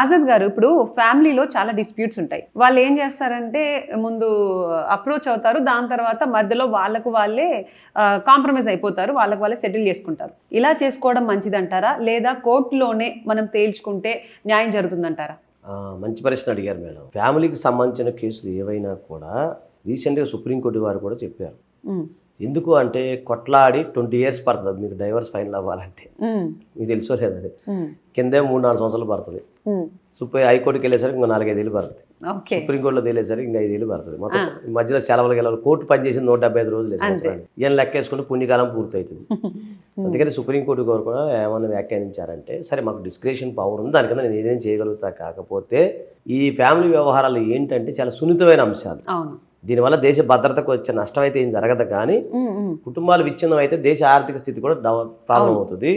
ఆజాద్ గారు, ఇప్పుడు ఫ్యామిలీలో చాలా డిస్ప్యూట్స్ ఉంటాయి. వాళ్ళు ఏం చేస్తారంటే ముందు అప్రోచ్ అవుతారు, దాని తర్వాత మధ్యలో వాళ్ళకు వాళ్ళే కాంప్రమైజ్ అయిపోతారు, వాళ్ళకు వాళ్ళే సెటిల్ చేసుకుంటారు. ఇలా చేసుకోవడం మంచిదంటారా, లేదా కోర్టులోనే మనం తేల్చుకుంటే న్యాయం జరుగుతుందంటారా? మంచి ప్రశ్న అడిగారు మేడం. ఫ్యామిలీకి సంబంధించిన కేసులు ఏవైనా కూడా రీసెంట్గా సుప్రీంకోర్టు వారు కూడా చెప్పారు. ఎందుకు అంటే కొట్లాడి 20 years పడుతుంది మీకు డైవర్స్ ఫైనల్ అవ్వాలంటే. మీకు తెలుసో లేదు, అది కిందే 3-4 సంవత్సరాలు పడుతుంది. హైకోర్టుకి వెళ్ళేసరికి ఇంకో 4-5 ఏళ్ళు పడుతుంది. సుప్రీంకోర్టులో తేలేసరికి ఇంకా 5 ఏళ్ళు పడుతుంది. మొత్తం మధ్యలో సెలవులు గెలవాలి. కోర్టు పనిచేసింది 175 రోజులు సంవత్సరాన్ని. ఈయన లెక్కేసుకుంటే పుణ్యకాలం పూర్తవుతుంది. అందుకని సుప్రీంకోర్టు గారు కూడా ఏమైనా వ్యాఖ్యానించారంటే, సరే మాకు డిస్క్రిషన్ పవర్ ఉంది, దానికన్నా నేను ఏదేం చేయగలుగుతా. కాకపోతే ఈ ఫ్యామిలీ వ్యవహారాలు ఏంటంటే చాలా సున్నితమైన అంశాలు. దీనివల్ల దేశ భద్రతకు వచ్చే నష్టం అయితే ఏం జరగదు, కానీ కుటుంబాలు విచ్ఛిన్నం అయితే దేశ ఆర్థిక స్థితి కూడా ప్రాబ్లం అవుతుంది.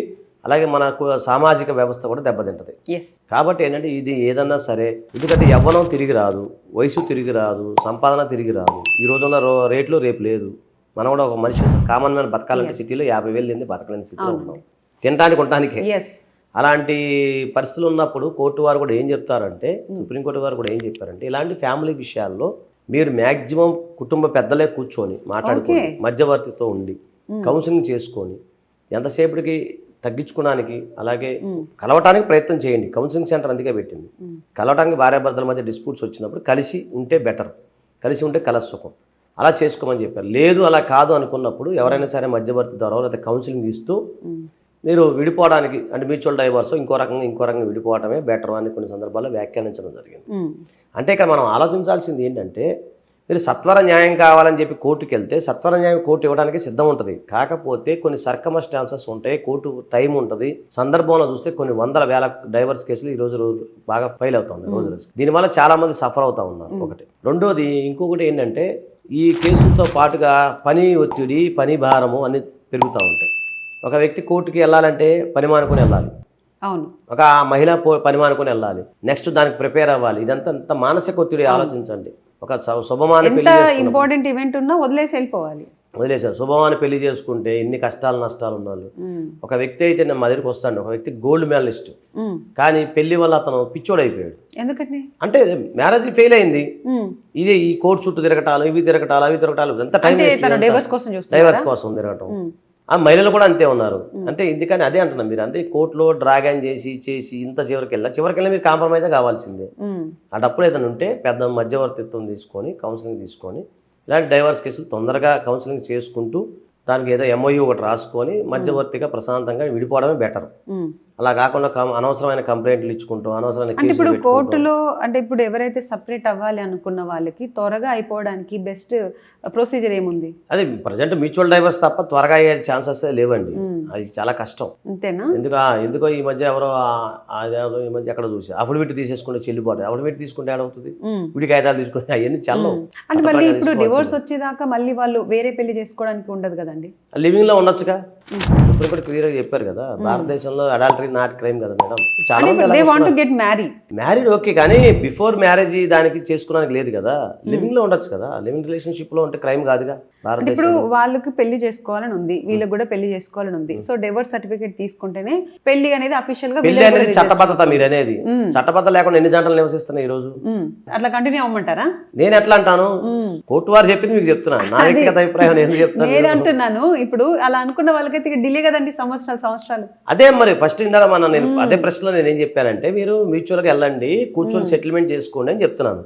అలాగే మనకు సామాజిక వ్యవస్థ కూడా దెబ్బతింటది. కాబట్టి ఏంటంటే ఇది ఏదన్నా సరే, ఎందుకంటే యవ్వనం తిరిగి రాదు, వయసు తిరిగి రాదు, సంపాదన తిరిగి రాదు. ఈ రోజున్న రేట్లు రేపు లేదు. మనం కూడా ఒక మనిషి కామన్ మ్యాన్ బతకాలంటే సిటీలో 50,000 లేని బతకలేని స్థితిలో ఉన్నాం, తినడానికి ఉండటానికే. అలాంటి పరిస్థితులు ఉన్నప్పుడు కోర్టు వారు కూడా ఏం చెప్తారంటే, సుప్రీంకోర్టు వారు కూడా ఏం చెప్పారంటే, ఇలాంటి ఫ్యామిలీ విషయాల్లో మీరు మ్యాక్సిమం కుటుంబ పెద్దలే కూర్చొని మాట్లాడుకొని మధ్యవర్తితో ఉండి కౌన్సిలింగ్ చేసుకొని ఎంతసేపటికి తగ్గించుకోవడానికి, అలాగే కలవటానికి ప్రయత్నం చేయండి. కౌన్సిలింగ్ సెంటర్ అందుకే పెట్టింది. కలవటానికి భార్యాభర్తల మధ్య డిస్ప్యూట్స్ వచ్చినప్పుడు కలిసి ఉంటే బెటర్, కలిసి ఉంటే కలసుఖం, అలా చేసుకోమని చెప్పారు. లేదు అలా కాదు అనుకున్నప్పుడు ఎవరైనా సరే మధ్యవర్తి ద్వారా లేకపోతే కౌన్సిలింగ్ ఇస్తూ మీరు విడిపోవడానికి, అంటే మ్యూచువల్ డైవర్స్ ఇంకో రకంగా విడిపోవడమే బెటర్ అని కొన్ని సందర్భాల్లో వ్యాఖ్యానించడం జరిగింది. అంటే ఇక్కడ మనం ఆలోచించాల్సింది ఏంటంటే, మీరు సత్వర న్యాయం కావాలని చెప్పి కోర్టుకి వెళ్తే సత్వర న్యాయం కోర్టు ఇవ్వడానికి సిద్ధం ఉంటుంది. కాకపోతే కొన్ని సర్కమస్టాన్సెస్ ఉంటాయి, కోర్టు టైం ఉంటుంది. సందర్భంలో చూస్తే కొన్ని 100,000 డైవర్స్ కేసులు ఈ రోజు బాగా ఫైల్ అవుతా ఉన్నాయి రోజు. దీనివల్ల చాలా మంది సఫర్ అవుతా ఉన్నారు. ఒకటి. రెండోది ఇంకొకటి ఏంటంటే, ఈ కేసులతో పాటుగా పని ఒత్తిడి, పని భారము అన్ని పెరుగుతూ ఉంటాయి. ఒక వ్యక్తి కోర్టుకి వెళ్ళాలంటే పని మానుకొని వెళ్ళాలి, ఒక మహిళ పని మానుకొని వెళ్ళాలి, నెక్స్ట్ దానికి ప్రిపేర్ అవ్వాలి. ఇదంతా మానసిక ఒత్తిడి. ఆలోచించండి, ఒక శుభమాన పెళ్లి ఇంపార్టెంట్ ఈవెంట్ ఉన్నా వదిలేసారు. శుభమాన పెళ్లి చేసుకుంటే ఎన్ని కష్టాలు నష్టాలు ఉన్నారు. ఒక వ్యక్తి అయితే నా మదిరికి వస్తాడు, ఒక వ్యక్తి గోల్డ్ మెడలిస్ట్, కానీ పెళ్లి వల్ల అతను పిచ్చోడు అయిపోయాడు. ఎందుకంటే అంటే మ్యారేజ్ ఫెయిల్ అయింది. ఇదే ఈ కోర్టు చుట్టూ తిరగటాలు, ఇవి తిరగటాలు, అవి తిరగటాలు, ఎంత టైం డైవర్స్ కోసం తిరగటం. ఆ మహిళలు కూడా అంతే ఉన్నారు. అంటే ఎందుకని అదే అంటున్నాం, మీరు అంతే కోర్టులో డ్రాగన్ చేసి ఇంత చివరికి మీరు కాంప్రమైజ్ కావాల్సిందే. ఆ డబ్బులు ఏదైనా ఉంటే పెద్ద మధ్యవర్తిత్వం తీసుకొని కౌన్సిలింగ్ తీసుకొని ఇలాంటి డైవర్స్ కేసులు తొందరగా కౌన్సిలింగ్ చేసుకుంటూ దానికి ఏదో MOU ఒకటి రాసుకొని మధ్యవర్తిగా ప్రశాంతంగా విడిపోవడమే బెటర్. అలా కాకుండా అనవసరమైన కంప్లైంట్లు ఇచ్చుకుంటూ అనవసరమైన ఇప్పుడు కోర్టులో, అంటే ఇప్పుడు ఎవరైతే సపరేట్ అవ్వాలి అనుకున్న వాళ్ళకి త్వరగా అయిపోవడానికి బెస్ట్ ప్రొసీజర్ ఏముంది? అది ప్రజెంట్ మ్యూచువల్ డైవర్స్ తప్ప త్వరగా అయ్యే ఛాన్సెస్ లేవండి. అది చాలా కష్టం. అంతేనా? ఎందుకో ఈ మధ్య ఈ మధ్య ఎక్కడ చూసి అఫిడవిట్ తీసేసుకుంటే చెల్లిపోతాయి. అఫిడవిట్ తీసుకుంటే ఏడవుతుంది, విడి కాగితాలు తీసుకుంటే అవన్నీ చల్లవు. అంటే మళ్ళీ ఇప్పుడు డివోర్స్ వచ్చేదాకా మళ్ళీ వాళ్ళు వేరే పెళ్లి చేసుకోవడానికి ఉండదు కదండి. లివింగ్ లో ఉండొచ్చుగా. ఇప్పుడు కూడా క్లియర్ గా చెప్పారు కదా, భారతదేశంలో అడల్టరీ నాట్ క్రైమ్ కదా మేడం. చాలా మంది మ్యారీడ్ ఓకే, కానీ బిఫోర్ మ్యారేజ్ దానికి చేసుకోవడానికి లేదు కదా. లివింగ్ లో ఉండొచ్చు కదా, లివింగ్ రిలేషన్షిప్ లో ఉంటే క్రైమ్ కాదుగా. ఇప్పుడు వాళ్ళకి పెళ్లి చేసుకోవాలని ఉంది, వీళ్ళకి కూడా పెళ్లి చేసుకోవాలని ఉంది. సో డివోర్స్ సర్టిఫికేట్ తీసుకుంటేనే పెళ్లి అనేది అఫీషియల్ గా. పెళ్లి అనేది చట్టబద్ధత. మీరు అనేది చట్టబద్ధత లేకుండా ఎన్ని జంటలు నివసిస్తున్నాయి ఈ రోజు? అట్లా కంటిన్యూ అవ్వమంటారా? నేను ఎట్లా అంటాను, కోర్టు వారు చెప్పింది మీకు చెప్తున్నా, నా వ్యక్తిగత అభిప్రాయం ఎందుకు చెప్తాను నేను అంటున్నాను. ఇప్పుడు అలా అనుకున్న వాళ్ళకైతే డిలే కదండి, సంవత్సరాలు. అదే మరి ఫస్ట్ ఇందా నేను అదే ప్రశ్నలో నేనేం చెప్పానంటే, మీరు మ్యూచువల్ గా వెళ్ళండి, కూర్చొని సెటిల్మెంట్ చేసుకోండి అని చెప్తున్నాను.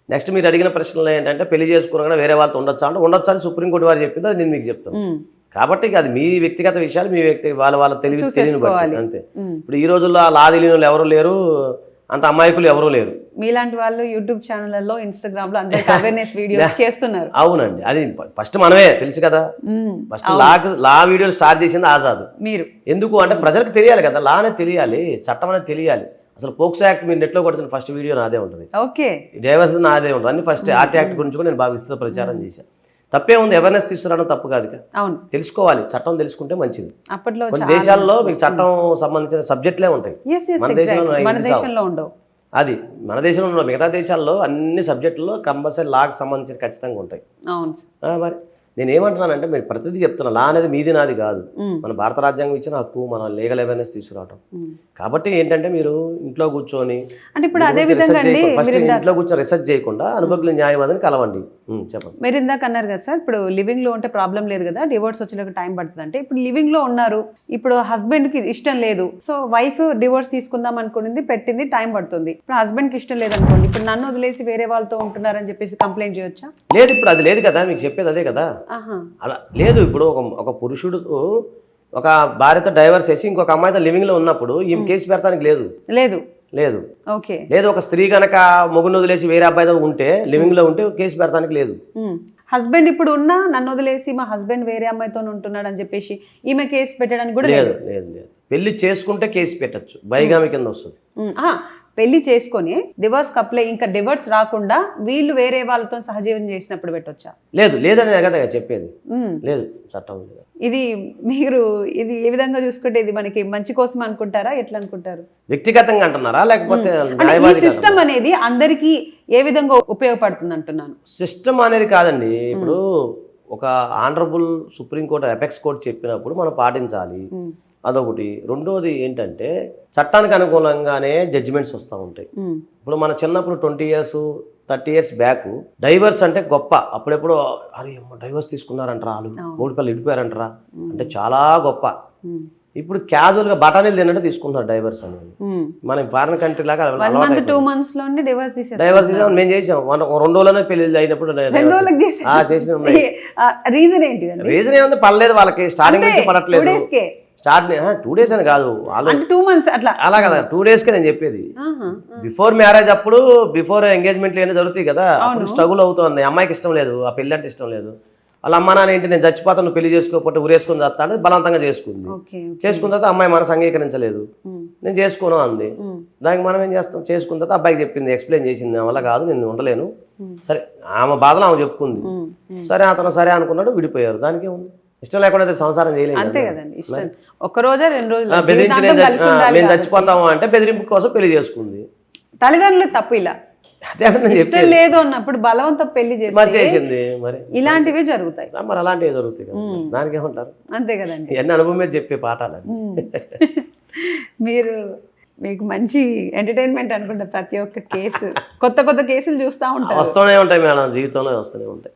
నెక్స్ట్ మీరు అడిగిన ప్రశ్నలు ఏంటంటే, పెళ్లి చేసుకున్నా వేరే వాళ్ళతో ఉండొచ్చా అంటే ఉండొచ్చు అని సుప్రీంకోర్టు వారు చెప్పింది, అది నేను మీకు చెప్తాను. కాబట్టి అది మీ వ్యక్తిగత విషయాలు, మీ వాళ్ళ తెలియని బట్టి అంతే. ఇప్పుడు ఈ రోజుల్లో లా తెలియని వాళ్ళు ఎవరు లేరు, అంత అమాయకులు ఎవరూ లేరు. మీలాంటి వాళ్ళు యూట్యూబ్ ఛానళ్లలో, ఇన్స్టాగ్రామ్ లో అందరికి అవేర్నెస్ వీడియోస్ చేస్తున్నారు. అవునండి, అది ఫస్ట్ మనమే తెలుసు కదా. ఫస్ట్ లా వీడియోలు స్టార్ట్ చేసింది ఆజాద్. మీరు ఎందుకు అంటే ప్రజలకు తెలియాలి కదా, లా అనేది తెలియాలి, చట్టం అనేది తెలియాలి. అసలు పోక్సో యాక్ట్ మీరు నెట్లో కొడుతున్న ఫస్ట్ వీడియో నాదే ఉంటుంది, డైవర్స్ నాదే ఉంటుంది అన్ని. ఫస్ట్ ఆర్టీ యాక్ట్ గురించి కూడా నేను బాగా విస్తృత ప్రచారం చేశాను. తప్పే ఉంది, అవేర్నెస్ తీసుకురావడం తప్పు కాదు. తెలుసుకోవాలి, చట్టం తెలుసుకుంటే మంచిది. అప్పట్లో కొన్ని దేశాల్లో మీకు చట్టం సంబంధించిన సబ్జెక్టులే ఉంటాయి, మన దేశంలో ఉండవు. అది మన దేశంలో ఉన్న మిగతా దేశాల్లో అన్ని సబ్జెక్టుల్లో కంపల్సరీ లాకి సంబంధించిన ఖచ్చితంగా ఉంటాయి. మరి నేను ఏమంటున్నానంటే మీరు ప్రతిదీ చెప్తున్నా, లా అనేది మీది నాది కాదు, ఉమ్, మన భారత రాజ్యాంగం ఇచ్చిన హక్కు, మన లీగల్ అవేర్నెస్ తీసుకురావటం. ఉమ్. కాబట్టి ఏంటంటే మీరు ఇంట్లో కూర్చొని అంటే ఇప్పుడు అదే విధంగా అండి ఫస్ట్ మీరు ఇంట్లో కూర్చొని రిసర్చ్ చేయకుండా అనుభవజ్ఞ న్యాయవాదిని కలవండి. చెప్పండి. మీరు ఇందాక అన్నారు కదా సార్, ఇప్పుడు లివింగ్ లో ఉంటే ప్రాబ్లం లేదు కదా, డివోర్స్ వచ్చేలాగా టైం పడుతుంది అంటే, ఇప్పుడు లివింగ్ లో ఉన్నారు, ఇప్పుడు హస్బెండ్ కి ఇష్టం లేదు, సో వైఫ్ డివోర్స్ తీసుకుందాం అనుకునింది, పెట్టింది, టైం పడుతుంది. ఇప్పుడు హస్బెండ్ కి ఇష్టం లేదనుకోండి, ఇప్పుడు నన్ను వదిలేసి వేరే వాళ్ళతో ఉంటున్నారని చెప్పేసి కంప్లైంట్ చేయొచ్చా? లేదు, ఇప్పుడు అది లేదు కదా, మీకు చెప్పేది అదే కదా. ఆహా. అలా లేదు. ఇప్పుడు ఒక పురుషుడు ఒక భార్యతో డైవర్స్ చేసి ఇంకొక అమ్మాయితో లివింగ్ లో ఉన్నప్పుడు ఈమె కేసు పెడతానికి లేదు. లేదు. లేదు. ఓకే. లేదు, ఒక స్త్రీ కనుక మొగుడు వదిలేసి వేరే అబ్బాయితో ఉంటే, లివింగ్ లో ఉంటే కేసు పెడతానికి లేదు. హస్బెండ్ ఇప్పుడు ఉన్నా నన్ను వదిలేసి మా హస్బెండ్ వేరే అమ్మాయితో ఉంటున్నాడు అని చెప్పేసి ఈమె కేసు పెట్టడానికి కూడా లేదు. లేదు. లేదు. పెళ్లి చేసుకుంటే కేసు పెట్టచ్చు, బైగామి కింద వస్తుంది. పెళ్లి చేసుకొని డివోర్స్ అప్లై, ఇంకా డివోర్స్ రాకుండా వీళ్ళు వేరే వాళ్ళతో సహజీవనం చేసినప్పుడు పెట్టొచ్చా? లేదు. లేదని కదా చెప్పేది. లేదు, చట్టం లేదు. ఇది మీరు ఇది ఏ విధంగా చూసుకుంటే ఇది మనకి మంచి కోసం అనుకుంటారా, ఎట్లా అనుకుంటారు? వ్యక్తిగతంగా అంటున్నారా లేకపోతే అంటే ఈ సిస్టమ్ అనేది అందరికీ ఏ విధంగా ఉపయోగపడుతుంది అంటున్నాను. సిస్టమ్ అనేది కాదండి. ఇప్పుడు ఒక ఆనరబుల్ సుప్రీంకోర్టు అపెక్స్ కోర్టు చెప్పినప్పుడు మనం పాటించాలి, అదొకటి. రెండోది ఏంటంటే చట్టానికి అనుకూలంగానే జడ్జిమెంట్స్ వస్తూ ఉంటాయి. ఇప్పుడు మన చిన్నప్పుడు 20 years 30 years బ్యాక్ డైవర్స్ అంటే గొప్ప. అప్పుడెప్పుడు అరే డైవర్స్ తీసుకున్నారంటారా, వాళ్ళు మూడు పిల్లలు ఇడిపోయారంటారా అంటే చాలా గొప్ప. ఇప్పుడు క్యాజువల్గా బఠానీలు తిన్నట్టు తీసుకుంటున్నారు డైవర్స్ అనేది. మనం ఫారిన్ కంట్రీ లాగా 1 month 2 months లోనే డివోర్స్ డైవర్స్ తీసాం. మేము చేసాం 2 రోజుల్లోనే పెళ్లి అయినప్పుడు చేసిన రీజన్ ఏంటి? రీజన్ ఏముంది, పడలేదు వాళ్ళకి, స్టార్టింగ్ నుంచి పడట్లేదు. స్టార్ట్ 2 days అని కాదు, వాళ్ళు 2 months అట్లా అలా కదా, 2 daysకే నేను చెప్పేది. బిఫోర్ మ్యారేజ్ అప్పుడు, బిఫోర్ ఎంగేజ్మెంట్ ఏమైనా జరుగుతాయి కదా, అప్పుడు స్ట్రగుల్ అవుతుంది. అమ్మాయికి ఇష్టం లేదు, ఆ పెళ్లి అంటే ఇష్టం లేదు. వాళ్ళ అమ్మ నాన్న ఏంటి, నేను చచ్చిపోతాను నువ్వు పెళ్లి చేసుకోకపోతే ఊరేసుకుని చేస్తాను, బలవంతంగా చేసుకుంది. చేసుకున్న తర్వాత అమ్మాయి మనసు అంగీకరించలేదు, నేను చేసుకోను అంది. దానికి మనం ఏం చేస్తాం, చేసుకున్న తర్వాత అబ్బాయికి చెప్పింది, ఎక్స్ప్లెయిన్ చేసింది, నా వల్ల కాదు నేను ఉండలేను. సరే, ఆమె బాధలు ఆమె చెప్పుకుంది. సరే, అతను సరే అనుకున్నాడు, విడిపోయారు. దానికి ఏముంది, ఇష్టం లేకుండా సంసారం చేయలేదు. అంతే కదండి. ఇష్టం 1 రోజా 2 రోజులు బెదిరించి మేము చచ్చిపోతాము అంటే బెదిరింపు కోసం పెళ్లి చేసుకుంది. తల్లిదండ్రులు తప్పు. ఇలా ఇష్టం లేదు అన్నప్పుడు బలవంతం పెళ్లి చేసింది. మరి ఇలాంటివే జరుగుతాయి. మరి అలాంటివి జరుగుతాయి కదా, దానికి ఏమంటారు? అంతే కదండి. ఎన్ని అనుభవం మీద చెప్పే పాఠాలు. మీకు మంచి ఎంటర్టైన్మెంట్ అనుకుంటా. ప్రతి ఒక్క కేసు కొత్త కొత్త కేసులు చూస్తూ ఉంటారు. వస్తూనే ఉంటాయి మేడం, జీవితంలో వస్తూనే ఉంటాయి.